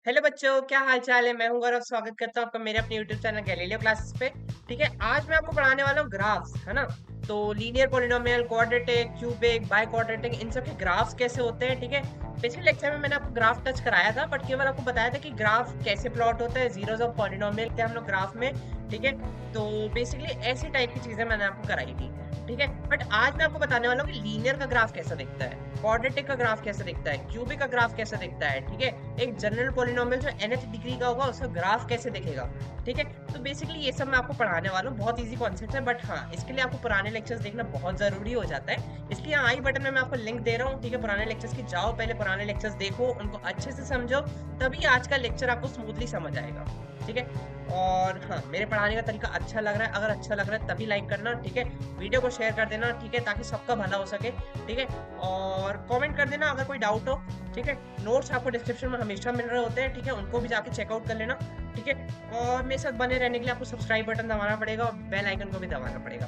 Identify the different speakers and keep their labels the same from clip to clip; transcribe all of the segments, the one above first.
Speaker 1: Hello बच्चों, क्या हाल चाल है। मैं हूं गौरव, स्वागत करता हूं आपका मेरे अपने यूट्यूब चैनल गैलीलियो क्लासेस पे। ठीक है, आज मैं आपको पढ़ाने वाला हूँ ग्राफ्स, है ना। तो linear polynomial, quadratic, cubic, biquadratic, इन सब के ग्राफ्स कैसे होते हैं। ठीक है, पिछले लेक्चर में मैंने आपको ग्राफ टच कराया था, बट केवल आपको बताया था कि ग्राफ कैसे प्लॉट होता है, जीरोस ऑफ पॉलिनोमियल के हम लोग ग्राफ में। ठीक है, तो बेसिकली ऐसी टाइप की चीजें मैंने आपको कराई थी। ठीक है, बट आज मैं आपको बताने वाला हूँ कि लीनियर का ग्राफ कैसा दिखता है, क्वाड्रेटिक का ग्राफ कैसा दिखता है, क्यूबिक का ग्राफ कैसा दिखता है। ठीक है, एक जनरल पॉलिनोमियल जो nth डिग्री का होगा उसका ग्राफ कैसे दिखेगा। ठीक है, तो बेसिकली ये सब मैं आपको पढ़ाने वाला हूँ। बहुत इजी कॉन्सेप्ट है, बट हाँ, इसके लिए आपको पुराने लेक्चर्स देखना बहुत जरूरी हो जाता है। इसलिए आई बटन में मैं आपको लिंक दे रहा हूँ। ठीक है, पुराने लेक्चर्स की जाओ, पहले पुराने लेक्चर्स देखो, उनको अच्छे से समझो, तभी आज का लेक्चर आपको स्मूथली समझ आएगा। ठीक है, और हाँ, मेरे पढ़ाने का तरीका अच्छा लग रहा है, अगर अच्छा लग रहा है तभी लाइक करना। ठीक है, वीडियो को शेयर कर देना। ठीक है, ताकि सबका भला हो सके। ठीक है, और कमेंट कर देना अगर कोई डाउट हो। ठीक है, नोट्स आपको डिस्क्रिप्शन में हमेशा मिल रहे होते हैं। ठीक है, उनको भी जाके चेकआउट कर लेना। ठीक है, और मेरे साथ बने रहने के लिए आपको सब्सक्राइब बटन दबाना पड़ेगा और बेल आइकन को भी दबाना पड़ेगा।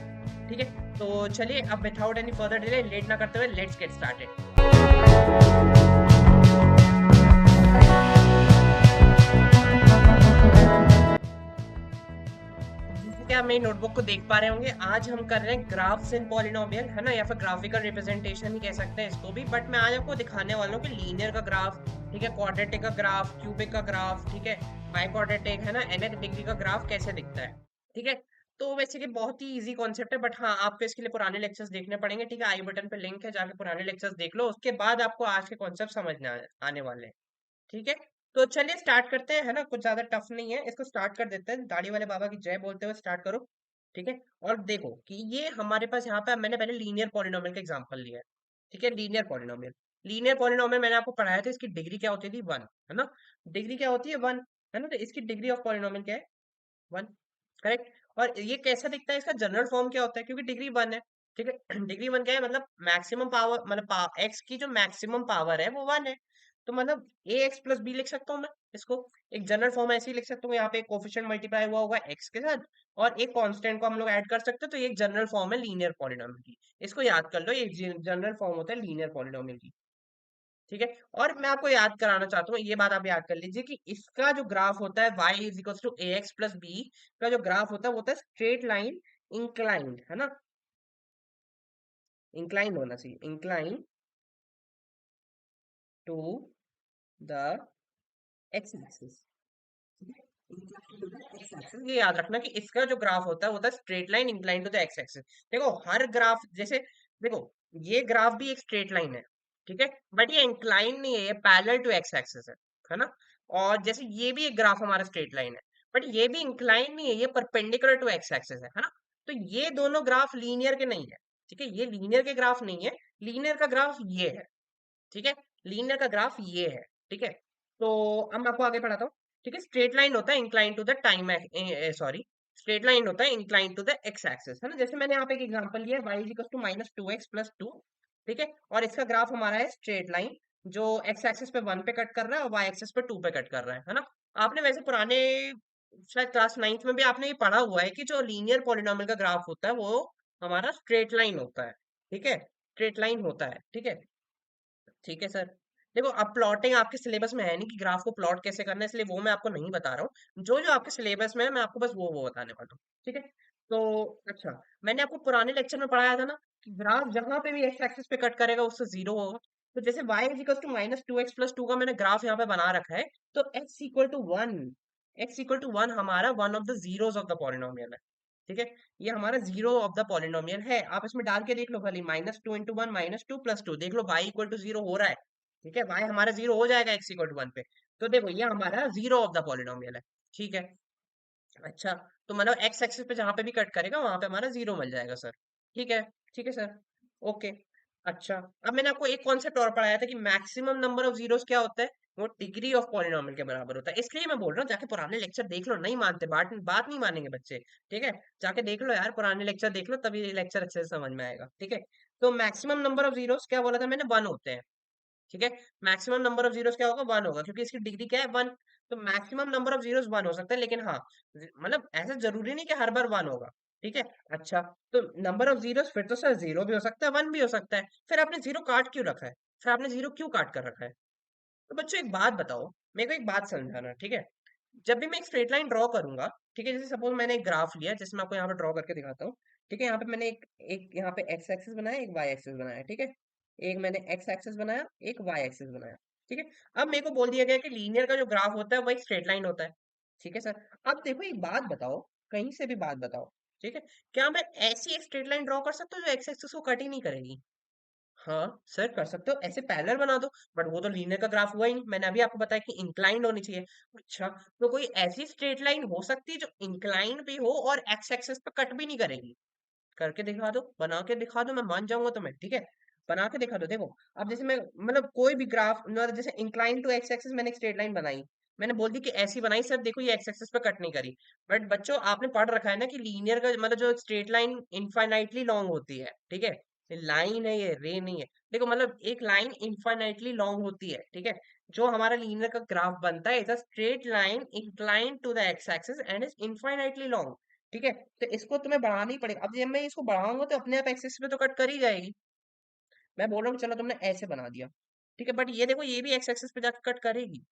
Speaker 1: ठीक है, तो चलिए अब without any further delay, late ना करते हुए, लेट्स गेट स्टार्टेड। जैसे कि आप मेरी नोटबुक को देख पा रहे होंगे, आज हम कर रहे हैं ग्राफ्स इन पॉलिनोमियल, है ना, या फिर ग्राफिकल रिप्रेजेंटेशन ही कह सकते हैं इसको भी। बट मैं आज आपको दिखाने वाला हूँ कि लीनियर का ग्राफ, ठीक है, क्वाड्रेटिक का ग्राफ, क्यूबिक का ग्राफ, ठीक है, बाई क्वाड्रेटिक, है ना, nth डिग्री का ग्राफ कैसे दिखता है। ठीक है, तो वैसे कि बहुत ही इजी कॉन्सेप्ट है, बट हाँ, आपको इसके लिए पुराने लेक्चर्स देखने पड़ेंगे। ठीक है, आई बटन पे लिंक है, जाके पुराने लेक्चर्स देख लो, उसके बाद आपको आज के कॉन्सेप्ट समझने आने वाले हैं। ठीक है, तो चलिए स्टार्ट करते हैं, है ना, कुछ ज्यादा टफ नहीं है, इसको स्टार्ट कर देते हैं। दाढ़ी वाले बाबा की जय बोलते हुए स्टार्ट करो। ठीक है, और देखो कि ये हमारे पास यहाँ पे मैंने पहले लीनियर पॉलिनोमियल का एग्जांपल लिया है। ठीक है, लीनियर पॉलिनोमियल मैंने आपको पढ़ाया था, इसकी डिग्री क्या होती थी, वन, है ना। डिग्री क्या होती है, वन, है ना। तो इसकी डिग्री ऑफ पॉलिनोमियल क्या है, वन, करेक्ट। और ये कैसा दिखता है, इसका जनरल फॉर्म क्या होता है, क्योंकि डिग्री वन है। ठीक है, डिग्री वन क्या है, मतलब मैक्सिमम पावर, मतलब एक्स की जो मैक्सिमम पावर है वो वन है। तो मतलब ए एक्स प्लस बी लिख सकता हूँ मैं इसको। एक जनरल फॉर्म ऐसे ही लिख सकता हूँ, यहाँ पे एक कोफिशिएंट मल्टीप्लाई हुआ होगा एक्स के साथ, और एक कांस्टेंट को हम लोग ऐड कर सकते हैं। तो ये एक जनरल फॉर्म है लीनियर पॉलिनोमियल की, इसको याद कर लो, ये जनरल फॉर्म होता है लीनियर पॉलिनोमियल की। ठीक है, और मैं आपको याद कराना चाहता हूँ, ये बात आप याद कर लीजिए कि इसका जो ग्राफ होता है y is equal to a x plus b का जो ग्राफ होता है वो होता है स्ट्रेट लाइन इंक्लाइंड, है ना। इंक्लाइन होना चाहिए, incline to the x axis. ये याद रखना कि इसका जो ग्राफ होता है वो होता है straight line incline to the x axis. देखो हर ग्राफ जैसे, देखो ये ग्राफ भी एक स्ट्रेट लाइन है, ठीक है, बट ये इंक्लाइन नहीं है, ये पैरेलल टू एक्स एक्सिस है ना। और जैसे ये भी एक ग्राफ हमारा स्ट्रेट लाइन है, बट ये भी इंक्लाइन नहीं है, ये परपेंडिकुलर टू एक्स एक्सिस है ना। तो ये दोनों ग्राफ लीनियर के नहीं है। ठीक है, ये लीनियर के ग्राफ नहीं है, लीनियर का ग्राफ ये है। ठीक है, लीनियर का ग्राफ ये है। ठीक है, तो अब मैं आपको आगे पढ़ाता हूँ। ठीक है, स्ट्रेट लाइन होता है incline to the time, sorry, straight line होता है incline to the x axis, है ना। जैसे मैंने यहाँ पे एक एग्जांपल लिया है, y equal to minus two x plus two. ठीक है, और इसका ग्राफ हमारा है स्ट्रेट लाइन, जो एक्स एक्सिस पे वन पे कट कर रहा है और वाई एक्सिस पे टू पे कट कर रहा है ना। आपने वैसे पुराने, शायद क्लास नाइन्थ में भी आपने ये पढ़ा हुआ है कि जो लीनियर पॉलिनोमियल का ग्राफ होता है वो हमारा स्ट्रेट लाइन होता है। ठीक है, स्ट्रेट लाइन होता है। ठीक है, ठीक है सर। देखो अब प्लॉटिंग आपके सिलेबस में है नहीं कि ग्राफ को प्लॉट कैसे करना है, इसलिए वो मैं आपको नहीं बता रहा हूँ। जो जो आपके सिलेबस में है मैं आपको बस वो बताने वाला हूँ। ठीक है, तो अच्छा, मैंने आपको पुराने लेक्चर में पढ़ाया था ना कि ग्राफ जहां पे भी एक्स एक्सिस पे कट करेगा उससे जीरो होगा। तो जैसे y is equal to minus two x plus two का मैंने ग्राफ यहाँ पे बना रखा है, तो x equal to one, x equal to one हमारा one of the zeros of the polynomial है। ठीक है, ये हमारा जीरो ऑफ द पॉलिनोमियल है। आप इसमें डाल के देख लो खाली, minus two into one minus two plus two, देख लो y इक्वल टू जीरो हो रहा है। ठीक है, y हमारा जीरो हो जाएगा x इक्वल टू वन पे। तो देखो ये हमारा जीरो ऑफ द पॉलिनोमियल है। ठीक है, अच्छा, तो मतलब एक्स एक्सिस पे जहां पे भी कट करेगा वहां पे हमारा जीरो मिल जाएगा सर। ठीक है, ठीक है सर, ओके। अच्छा, अब मैंने आपको एक कॉन्सेप्ट और पढ़ाया था कि मैक्सिमम नंबर ऑफ जीरोस क्या होता है, वो डिग्री ऑफ पॉलिनोमियल के बराबर होता है। इसलिए मैं बोल रहा हूँ जाके पुराने लेक्चर देख लो, नहीं मानते, बात नहीं मानेंगे बच्चे। ठीक है, जाके देख लो यार, पुराने लेक्चर देख लो, तभी ये लेक्चर अच्छे से समझ में आएगा। ठीक है, तो मैक्सिमम नंबर ऑफ जीरोस क्या बोला था मैंने, वन होते हैं। ठीक है, मैक्सिमम नंबर ऑफ जीरोस क्या होगा, वन होगा, क्योंकि इसकी डिग्री क्या है, वन। तो maximum number of zeros one हो सकता है, लेकिन हाँ, मतलब ऐसा जरूरी नहीं कि हर बार वन होगा। ठीक है, अच्छा, तो नंबर ऑफ जीरोस फिर तो सर जीरो भी हो सकता है, वन भी हो सकता है। फिर आपने जीरो काट क्यों रखा है, फिर आपने जीरो क्यों काट कर रखा है। तो बच्चों एक बात बताओ, मेरे को एक बात समझाना, ठीक है? जब भी मैं एक स्ट्रेट लाइन ड्रॉ करूंगा, ठीक है, जैसे सपोज मैंने एक ग्राफ लिया, जैसे मैं आपको यहाँ पे ड्रॉ करके दिखाता हूँ। ठीक है, यहाँ पे मैंने एक एक यहाँ पे एक्स एक्सिस बनाया, एक वाई एक्सिस बनाया, ठीक है। एक मैंने एक्स एक्सिस बनाया, एक वाई एक्सिस बनाया, ठीक है। अब मेरे को बोल दिया गया कि लीनियर का जो ग्राफ होता है वो एक स्ट्रेट लाइन होता है, ठीक है सर। अब देखो एक बात बताओ, कहीं से भी बात बताओ, ठीक है, क्या मैं ऐसी एक स्ट्रेट लाइन ड्रॉ कर सकता हूँ जो एक्स एक्सिस को कट ही नहीं करेगी? हाँ सर कर सकते हो, ऐसे पैरेलल बना दो। बट वो तो लीनियर का ग्राफ हुआ ही नहीं, मैंने अभी आपको बताया कि इंक्लाइंड होनी चाहिए। अच्छा, तो कोई ऐसी स्ट्रेट लाइन हो सकती है जो इंक्लाइंड भी हो और एक्स एक्सिस पे कट भी नहीं करेगी? करके दिखा दो, बना के दिखा दो, मैं मान जाऊंगा तुम्हें, ठीक है। बना के दिखा दो, देखो। अब जैसे मैं मतलब कोई भी ग्राफ, मतलब जैसे इंक्लाइन टू एक्स एक्सिस मैंने एक स्ट्रेट लाइन बनाई, मैंने बोल दी कि ऐसी बनाई सर, देखो ये एक्स एक्सिस पे कट नहीं करी। बट बच्चों आपने पढ़ रखा है ना कि लीनियर का मतलब जो स्ट्रेट लाइन इनफाइनाइटली लॉन्ग होती है, ठीक है। लाइन है ये, रे नहीं है। देखो मतलब एक लाइन इनफाइनाइटली लॉन्ग होती है, ठीक है। जो हमारा लीनियर का ग्राफ बनता है, is a straight line incline to the x axis and is infinitely long, ठीक है। तो इसको तुम्हें बढ़ाना ही पड़ेगा। अब जब मैं इसको बढ़ाऊंगा तो अपने आप एक्सिस पे तो कट कर ही जाएगी। मैं बोल रहा हूँ चलो तुमने ऐसे बना दिया, ठीक है, बट ये देखो ये भी एक्स एक्सिस पे जाकर कट करेगी,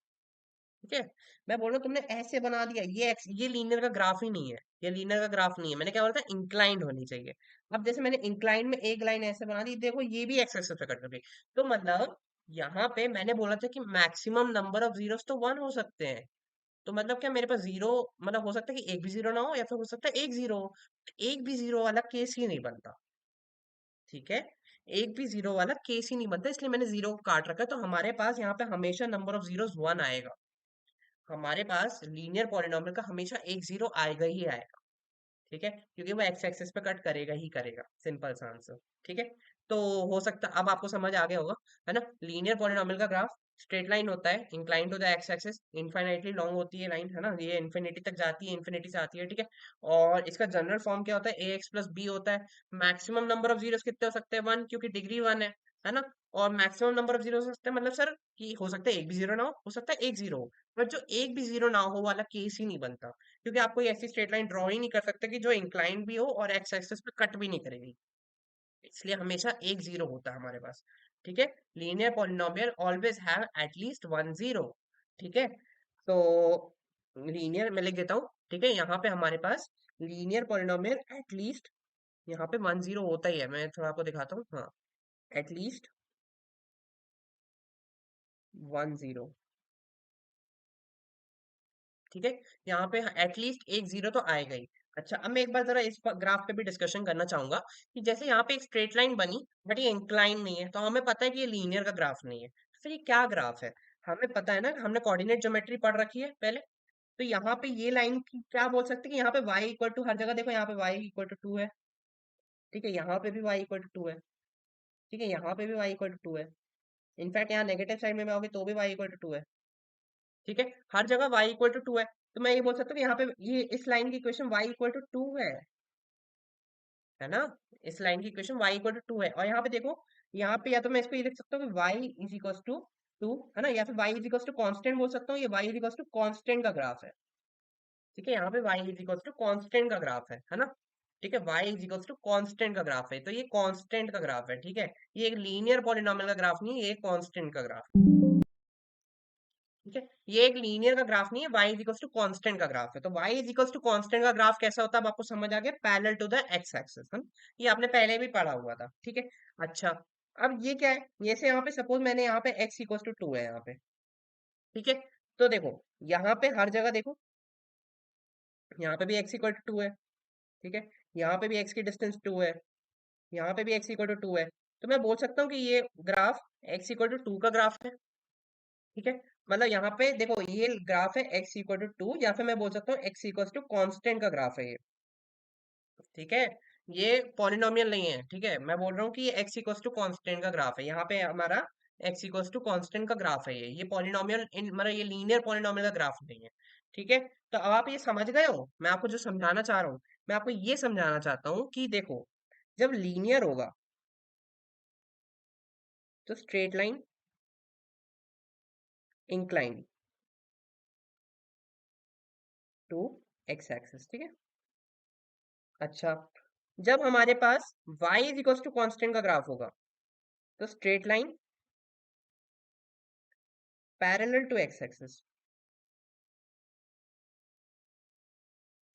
Speaker 1: ठीक है। मैं बोल रहा हूँ तुमने ऐसे बना दिया, ये लीनियर का ग्राफ ही नहीं है, ये लीनियर का ग्राफ नहीं है। मैंने क्या बोला था, इंक्लाइंड होनी चाहिए। अब जैसे मैंने इंक्लाइंड में एक लाइन ऐसे बना दी, देखो ये भी एक्स एक्सिस पे कट कर गई। तो मतलब यहाँ पे मैंने बोला था कि मैक्सिमम नंबर ऑफ जीरोस तो वन हो सकते हैं। तो मतलब क्या मेरे पास जीरो, मतलब हो सकता है कि एक भी जीरो ना हो, या फिर हो सकता है एक जीरो हो। एक भी जीरो वाला केस ही नहीं बनता, ठीक है। एक भी जीरो वाला केस ही नहीं बनता, इसलिए मैंने जीरो को काट रखा है। तो हमारे पास यहाँ पे हमेशा नंबर ऑफ जीरोस वन आएगा। हमारे पास लीनियर पॉलिनॉमियल का हमेशा एक जीरो आएगा ही आएगा, ठीक है, क्योंकि वो एक्स एक्सिस पे कट करेगा ही करेगा, सिंपल सा आंसर, ठीक है। तो हो सकता, अब आपको समझ आ गया होगा, है ना। लीनियर पॉलिनॉमियल का ग्राफ स्ट्रेट लाइन होता है, incline to the x axis, infinitely long होती है लाइन, है ना, ये इन्फिनिटी तक जाती है, इन्फिनिटी से आती है, ठीक है। और इसका जनरल फॉर्म क्या होता है, ए एक्स प्लस बी होता है। मैक्सिमम नंबर ऑफ जीरोस कितने हो सकते हैं, वन, क्योंकि डिग्री वन है ना। और मैक्सिमम नंबर ऑफ जीरो हो सकते हैं, मतलब सर कि हो सकता है एक भी जीरो ना हो सकता है एक जीरो हो। बट जो एक भी जीरो ना हो वाला केस ही नहीं बनता, क्योंकि आप कोई ऐसी स्ट्रेट लाइन ड्रॉ ही नहीं कर सकते कि जो इंक्लाइन भी हो और एक्स एक्सिस पे कट भी नहीं करेगी। इसलिए हमेशा एक जीरो होता है हमारे पास, ठीक है। Linear polynomial always have at least one zero, ठीक है। तो लीनियर मैं लिख देता हूँ, ठीक है। यहाँ पे हमारे पास लीनियर पॉलिनोमियल एटलीस्ट यहाँ पे वन जीरो होता ही है। मैं थोड़ा आपको दिखाता हूँ, हाँ, एटलीस्ट वन जीरो, ठीक है। यहाँ पे एटलीस्ट एक जीरो तो आएगा ही। अच्छा, अब मैं एक बार जरा इस ग्राफ पे भी डिस्कशन करना चाहूंगा कि जैसे यहाँ पे एक स्ट्रेट लाइन बनी, बट ये इंक्लाइन नहीं है, तो हमें पता है कि ये लीनियर का ग्राफ नहीं है। तो फिर ये क्या ग्राफ है? हमें पता है ना, हमने कोऑर्डिनेट ज्योमेट्री पढ़ रखी है पहले। तो यहाँ पे ये लाइन की क्या बोल सकते हैं कि यहाँ पे y इक्वल टू, हर जगह देखो यहाँ पे y इक्वल टू टू है, ठीक है। यहाँ पे भी y इक्वल टू टू है, ठीक है। यहाँ पे भी y इक्वल टू टू है। इनफैक्ट यहाँ नेगेटिव साइड में आओगे तो भी y इक्वल टू टू है, ठीक है। हर जगह y इक्वल टू टू है। तो मैं ये बोल सकता हूँ कि यहाँ पे ये इस लाइन की equation y equal to two है ना। इस लाइन की equation y equal to two है। और यहाँ पे देखो, यहाँ पे या तो मैं इसको ये लिख सकता हूँ कि y is equal to two, है ना, या फिर y is equal to constant बोल सकता हूँ, ये y is equal to constant का ग्राफ है, ठीक है। यहाँ पे y is equal to constant का ग्राफ है ना, ठीक है। y is equal to constant का ग्राफ है, तो ये कॉन्स्टेंट का ग्राफ है, ठीक है। ये एक लीनियर पॉलिनॉमियल का ग्राफ नहीं है, ये कॉन्स्टेंट का ग्राफ, ठीक है। ये एक लीनियर का ग्राफ नहीं है, y is equal to constant का ग्राफ है। तो y is equal to constant का ग्राफ कैसा होता है, अब आपको समझ आ गया, parallel to the x axis, है ना? ये आपने पहले भी पढ़ा हुआ था, ठीक है। अच्छा, अब ये क्या है, जैसे यहाँ पे सपोज मैंने यहाँ पे x इक्वल टू टू है यहाँ पे, ठीक है। तो देखो यहाँ पे हर जगह देखो, यहाँ पे भी x इक्वल टू टू है, ठीक है। यहाँ पे भी x की डिस्टेंस टू है, यहाँ पे भी x इक्वल टू टू है। तो मैं बोल सकता हूँ कि ये graph x equal to two का ग्राफ है, ठीक है। मतलब यहाँ पे देखो ये ग्राफ है x इक्वल टू टू, या फिर मैं बोल सकता हूँ x इक्वल टू कॉन्स्टेंट का ग्राफ है ये, ठीक है। ये पॉलिनोमियल नहीं है, ठीक है। मैं बोल रहा हूँ कि ये x इक्वल टू कॉन्स्टेंट का ग्राफ है, यहाँ पे हमारा x इक्वल टू कॉन्स्टेंट का ग्राफ है ये पॉलिनोमियल मतलब ये लीनियर पॉलिनोमियल का ग्राफ नहीं है, ठीक है। तो अब आप ये समझ गए हो मैं आपको जो समझाना चाह रहा हूँ। मैं आपको ये समझाना चाहता हूँ कि देखो, जब लीनियर होगा तो straight line incline to x axis, ठीक है। अच्छा, जब हमारे पास y is equal to constant का ग्राफ होगा तो straight line parallel to x axis,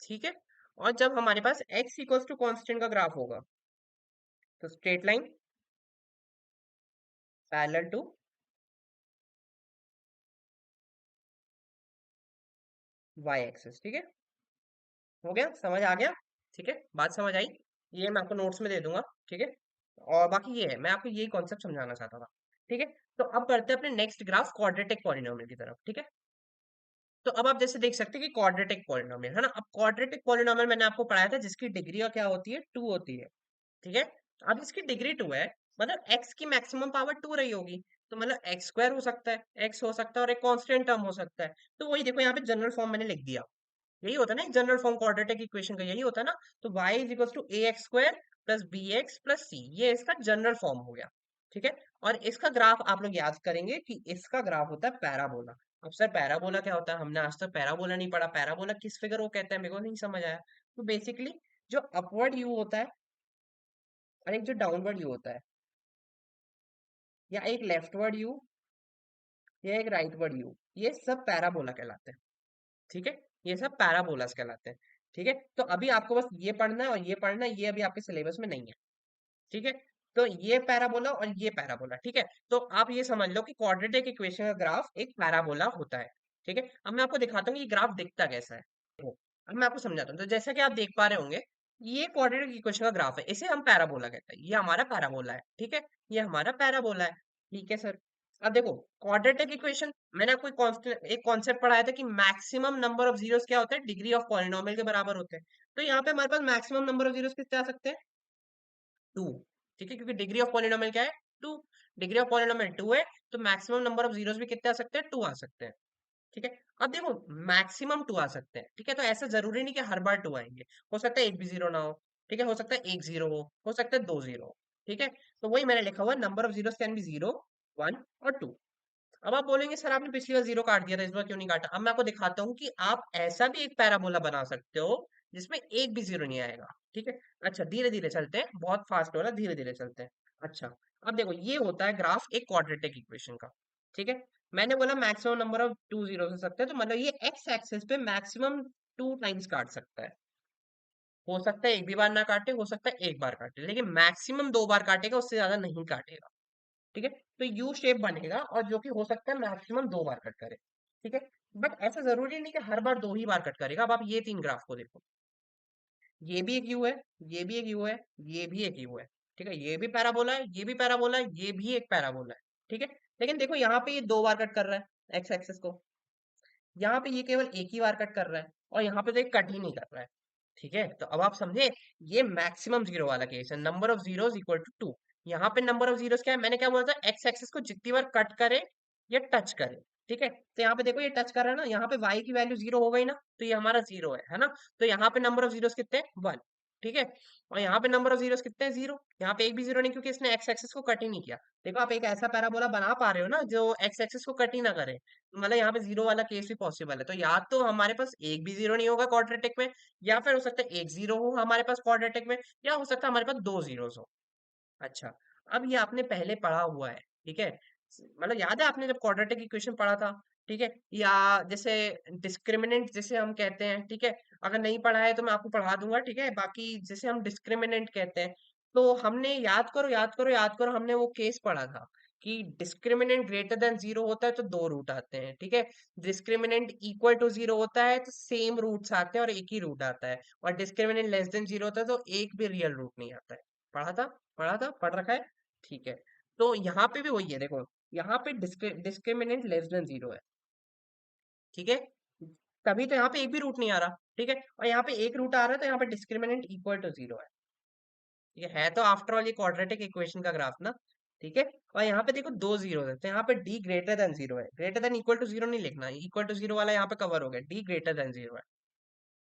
Speaker 1: ठीक है। और जब हमारे पास x इक्वल्स टू कॉन्स्टेंट का ग्राफ होगा तो straight line parallel to y axis. ठीक है, हो गया, समझ आ गया? ठीक है, बात समझ आई? ये मैं आपको नोट्स में दे दूंगा। ठीक है, और बाकी ये है, मैं आपको यही कॉन्सेप्ट समझाना चाहता था। ठीक है, तो अब करते हैं अपने नेक्स्ट ग्राफ क्वाड्रेटिक पॉलिनोमियल की तरफ। ठीक है, तो अब आप जैसे देख सकते हैं कि क्वाड्रेटिक पॉलिनोमियल है ना। अब क्वाड्रेटिक पॉलिनोमियल मैंने आपको पढ़ाया था जिसकी डिग्री क्या होती है, 2 होती है। ठीक है, अब इसकी डिग्री 2 है, मतलब x की मैक्सिमम पावर 2 रही होगी, तो मतलब एक्स स्क्वायर हो सकता है, x हो सकता है और एक कांस्टेंट टर्म हो सकता है। तो वही देखो यहाँ पे जनरल फॉर्म मैंने लिख दिया। यही होता है ना जनरल फॉर्म क्वाड्रेटिक इक्वेशन का, यही होता है ना। तो y is equal to a x square plus b x plus c, ये इसका जनरल फॉर्म हो गया। ठीक है, और इसका ग्राफ आप लोग याद करेंगे कि इसका ग्राफ होता है पैराबोला। अब सर पैराबोला क्या होता है, हमने आज तक पैराबोला नहीं पढ़ा। पैराबोला किस फिगर को कहते हैं, मेरे को नहीं समझ आया। तो बेसिकली जो अपवर्ड यू होता है और एक जो डाउनवर्ड यू होता है, या एक लेफ्टवर्ड यू या एक राइटवर्ड यू, ये सब पैराबोला कहलाते हैं। ठीक है, ये सब पैराबोलास कहलाते हैं। ठीक है, तो अभी आपको बस ये पढ़ना है और ये पढ़ना है, ये अभी आपके सिलेबस में नहीं है। ठीक है, तो ये पैराबोला और ये पैराबोला। ठीक है, तो आप ये समझ लो कि क्वाड्रेटिक इक्वेशन का ग्राफ एक पैराबोला होता है। ठीक है, अब मैं आपको दिखाता हूँ कि ये ग्राफ दिखता कैसा है। देखो, अब मैं आपको समझाता हूँ। तो जैसा कि आप देख पा रहे होंगे, ये क्वाड्रेटिक इक्वेशन का ग्राफ है, इसे हम पैराबोला कहते हैं। ये हमारा पैराबोला है। ठीक है, ये हमारा पैराबोला है। ठीक है सर, अब देखो क्वाड्रेटिक इक्वेशन, मैंने आपको एक कॉन्सेप्ट पढ़ाया था कि मैक्सिमम नंबर ऑफ जीरोस क्या होता है, डिग्री ऑफ पॉलिनोमियल के बराबर होते हैं। तो यहाँ पे हमारे पास मैक्सिमम नंबर ऑफ जीरोस कितने आ सकते हैं, 2। ठीक है, क्योंकि डिग्री ऑफ पॉलिनोमियल क्या है, 2। डिग्री ऑफ पॉलिनोमियल 2 है, तो मैक्सिमम नंबर ऑफ जीरोस भी कितने आ सकते हैं, 2 आ सकते हैं। ठीक है, अब देखो मैक्सिमम 2 आ सकते हैं। ठीक है, तो ऐसा जरूरी नहीं कि हर बार 2 आएंगे, हो सकता है एक भी जीरो ना हो। ठीक है, हो सकता है एक जीरो हो सकता है दो जीरो। ठीक है, तो वही मैंने लिखा हुआ, number of zeros can be 0, 1 और 2। अब आप बोलेंगे सर आपने पिछली बार जीरो काट दिया था, इस बार क्यों नहीं काटा। अब मैं आपको दिखाता हूँ कि आप ऐसा भी एक पैराबोला बना सकते हो जिसमें एक भी जीरो नहीं आएगा। ठीक है, अच्छा धीरे धीरे चलते हैं, बहुत फास्ट हो रहा है, धीरे धीरे चलते हैं। अच्छा, अब देखो ये होता है ग्राफ एक क्वाड्रेटिक इक्वेशन का। ठीक है, मैंने बोला maximum number of two zero हो सकते हैं, तो मतलब ये एक्स एक्सिस पे मैक्सिमम 2 टाइम्स काट सकता है। हो सकता है एक भी बार ना काटे, हो सकता है एक बार काटे, लेकिन मैक्सिमम 2 बार काटेगा, उससे ज्यादा नहीं काटेगा। ठीक है, तो यू शेप बनेगा और जो कि हो सकता है मैक्सिमम 2 बार कट करे। ठीक है, बट ऐसा जरूरी नहीं कि हर बार 2 ही बार कट करेगा। अब आप ये 3 ग्राफ को देखो, ये भी एक यू है, ये भी एक यू है, ये भी एक यू है। ठीक है, ये भी पैराबोला है, ये भी पैराबोला है, ये भी एक पैराबोला है। ठीक है, लेकिन देखो यहाँ पे ये 2 बार कट कर रहा है एक्स एक्सिस को, यहाँ पे ये केवल एक ही बार कट कर रहा है, और यहाँ पे तो एक कट ही नहीं कर रहा है। ठीक है, तो अब आप समझे, ये मैक्सिमम जीरो वाला केस है, number of zeros equal to 2। यहाँ पे नंबर ऑफ जीरोस क्या है, मैंने क्या बोला था, एक्स एक्सिस को जितनी बार कट करे या टच करे। ठीक है, तो यहाँ पे देखो ये टच कर रहा है ना, यहाँ पे y की वैल्यू 0 हो गई ना, तो ये हमारा 0 है ना। तो यहाँ पे नंबर ऑफ जीरोस कितने हैं, 1। ठीक है, और यहाँ पे नंबर ऑफ जीरोस कितने हैं, 0। यहाँ पे एक भी 0 नहीं, क्योंकि इसने एक्स एक्सिस को कट ही नहीं किया। देखो आप एक ऐसा पैराबोला बना पा रहे हो ना जो एक्स एक्सिस को कट ही ना करे, मतलब यहाँ पे 0 वाला केस भी पॉसिबल है। तो या तो हमारे पास एक भी 0 नहीं होगा क्वाड्रेटिक में, या फिर हो सकता है एक 0 हो हमारे पास क्वाड्रेटिक में, या हो सकता है हमारे पास दो जीरोस हो। अच्छा, अब ये आपने पहले पढ़ा हुआ है। ठीक है, मतलब याद है आपने जब क्वाड्रेटिक इक्वेशन पढ़ा था। ठीक है, या जैसे डिस्क्रिमिनेंट जैसे हम कहते हैं। ठीक है, अगर नहीं पढ़ा है तो मैं आपको पढ़ा दूंगा। ठीक है, बाकी जैसे हम डिस्क्रिमिनेंट कहते हैं, तो हमने याद करो याद करो याद करो, हमने वो केस पढ़ा था कि डिस्क्रिमिनेंट ग्रेटर देन 0 होता है तो दो रूट आते हैं। ठीक है, डिस्क्रिमिनेंट इक्वल टू 0 होता है तो सेम रूट्स आते हैं और एक ही रूट आता है, और डिस्क्रिमिनेंट लेस देन 0 होता है तो एक भी रियल रूट नहीं आता है। पढ़ा था, पढ़ा था, पढ़ रखा है। ठीक है, तो यहाँ पे भी वही है, देखो यहाँ पे डिस्क्रिमिनेंट लेस देन 0 है। ठीक है, तभी तो यहाँ पे एक भी रूट नहीं आ रहा। ठीक है, और यहाँ पे एक रूट आ रहा है, तो यहाँ पे डिस्क्रिमिनेंट इक्वल टू 0 है। ये है तो आफ्टर ऑल ये क्वाड्रेटिक इक्वेशन का ग्राफ ना। ठीक है, और यहाँ पे देखो दो जीरो है, तो यहाँ पे डी ग्रेटर देन 0 है। ग्रेटर देन इक्वल टू 0 नहीं लिखना, इक्वल टू 0 वाला यहाँ पे कवर हो गया, डी ग्रेटर देन 0 है।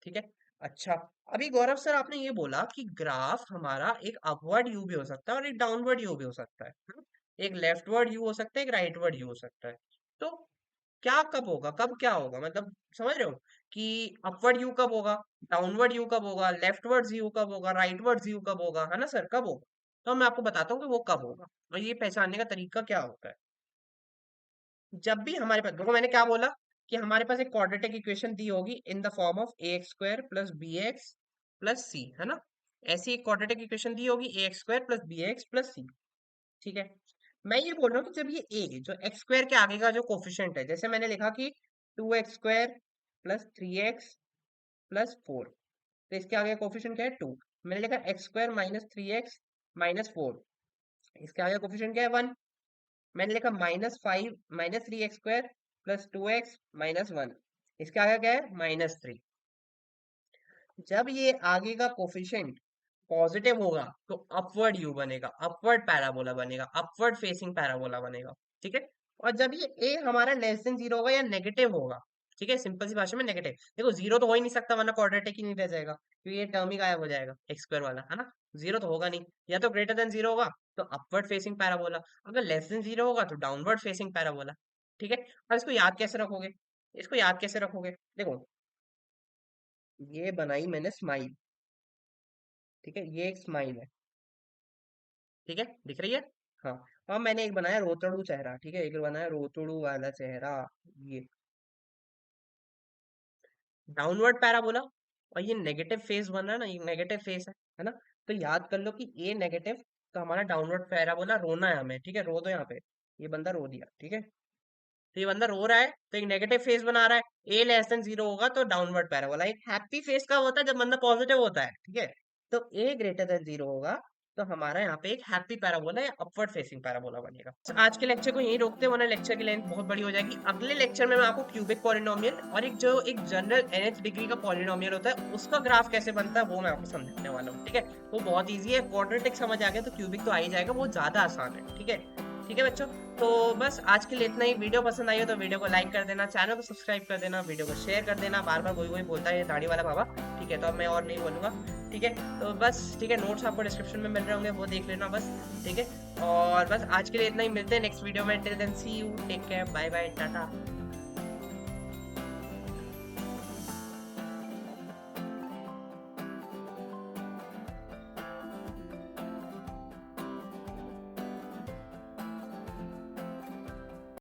Speaker 1: ठीक है, अच्छा, अभी गौरव सर आपने ये बोला कि ग्राफ हमारा एक अपवर्ड यू भी हो सकता है और एक डाउनवर्ड यू भी हो सकता है। एक लेफ्टवर्ड यू हो सकता है, एक राइटवर्ड यू हो सकता है। तो क्या कब होगा, कब क्या होगा, मतलब समझ रहे हो कि अपवर्ड यू कब होगा, डाउनवर्ड यू कब होगा, लेफ्टवर्ड यू कब होगा, राइटवर्ड यू कब होगा, है ना सर, कब होगा। तो मैं आपको बताता हूँ कि वो कब होगा, और ये पहचानने का तरीका क्या होता है। जब भी हमारे पास देखो, मैंने क्या बोला कि हमारे पास एक क्वाड्रेटिक इक्वेशन दी होगी in the form of a x square plus b x plus c, है ना। ऐसी एक क्वाड्रेटिक इक्वेशन दी होगी a x square plus b x plus c, ठीक है। मैं ये बोल रहा हूँ कि जब ये ए जो एक्स स्क्वायर के आगे का जो कोफिशिएंट है, जैसे मैंने लिखा कि 2x² प्लस 3x+4, तो इसके आगे कोफिशिएंट क्या है 2। मैंने लिखा x² माइनस 3x-4, इसके आगे कोफिशिएंट क्या है 1। मैंने लिखा -5 माइनस 3x² प्लस 2x-1, इसके आगे क्या है -3। जब ये आगे का कोफिशिएंट पॉजिटिव होगा तो अपवर्ड यू बनेगा, अपवर्ड पैराबोला बनेगा, अपवर्ड फेसिंग पैराबोला बनेगा, ठीक है। और जब ये ए हमारा लेस देन 0 होगा या नेगेटिव होगा, ठीक है, सिंपल सी भाषा में नेगेटिव, देखो जीरो तो हो ही नहीं सकता वरना क्वाड्रेटिक ही नहीं रह जाएगा, क्योंकि ये टर्म ही गायब हो जाएगा एक्स स्क्वायर वाला, है ना। जीरो तो होगा नहीं, या तो ग्रेटर देन 0 होगा तो अपवर्ड फेसिंग पैराबोला, अगर लेस देन 0 होगा तो डाउनवर्ड फेसिंग पैराबोला, ठीक है। और इसको याद कैसे रखोगे, इसको याद कैसे रखोगे, देखो ये बनाई मैंने स्माइल, ठीक है, ये एक स्माइल है, ठीक है, दिख रही है। हाँ, और मैंने एक बनाया रोतड़ू चेहरा, ठीक है, एक बनाया रोतड़ू वाला चेहरा, ये डाउनवर्ड पैराबोला। और ये नेगेटिव फेस बन रहा है ना, ये नेगेटिव फेस है ना। तो याद कर लो कि ए नेगेटिव, तो हमारा डाउनवर्ड पैराबोला रोना है हमें, ठीक है, रो दो यहाँ पे, ये बंदा रो दिया, ठीक है। तो ये बंदा रो रहा है तो एक नेगेटिव फेस बना रहा है, ए लेस देन 0 होगा तो डाउनवर्ड पैराबोला। एक हैप्पी फेस का होता है जब बंदा पॉजिटिव होता है, ठीक है। तो ए ग्रेटर देन 0 होगा तो हमारा यहाँ पे एक हैप्पी पैराबोला या अपवर्ड फेसिंग पैराबोला बनेगा। तो आज के लेक्चर को यहीं रोकते हैं वरना लेक्चर की लेंथ बहुत बड़ी हो जाएगी। अगले लेक्चर में मैं आपको क्यूबिक पॉलिनोमियल और एक जनरल nth डिग्री का पॉलिनोमियल होता है उसका ग्राफ कैसे बनता है वो मैं आपको समझाने वाला हूँ, ठीक है। वो बहुत ईजी है, क्वाड्रेटिक समझ आ गया तो क्यूबिक तो आ ही जाएगा, वो ज्यादा आसान है, ठीक है। ठीक है बच्चों, तो बस आज के लिए इतना ही। वीडियो पसंद आई हो तो वीडियो को लाइक कर देना, चैनल को सब्सक्राइब कर देना, वीडियो को शेयर कर देना। बार बार कोई कोई बोलता है ये दाढ़ी वाला बाबा, ठीक है, तो अब मैं और नहीं बोलूंगा, ठीक है। तो बस ठीक है, नोट्स आपको डिस्क्रिप्शन में मिल रहे होंगे, वो देख लेना बस, ठीक है। और बस आज के लिए इतना ही, मिलते हैं नेक्स्ट वीडियो में। Till then see you, take care, bye bye, Tata.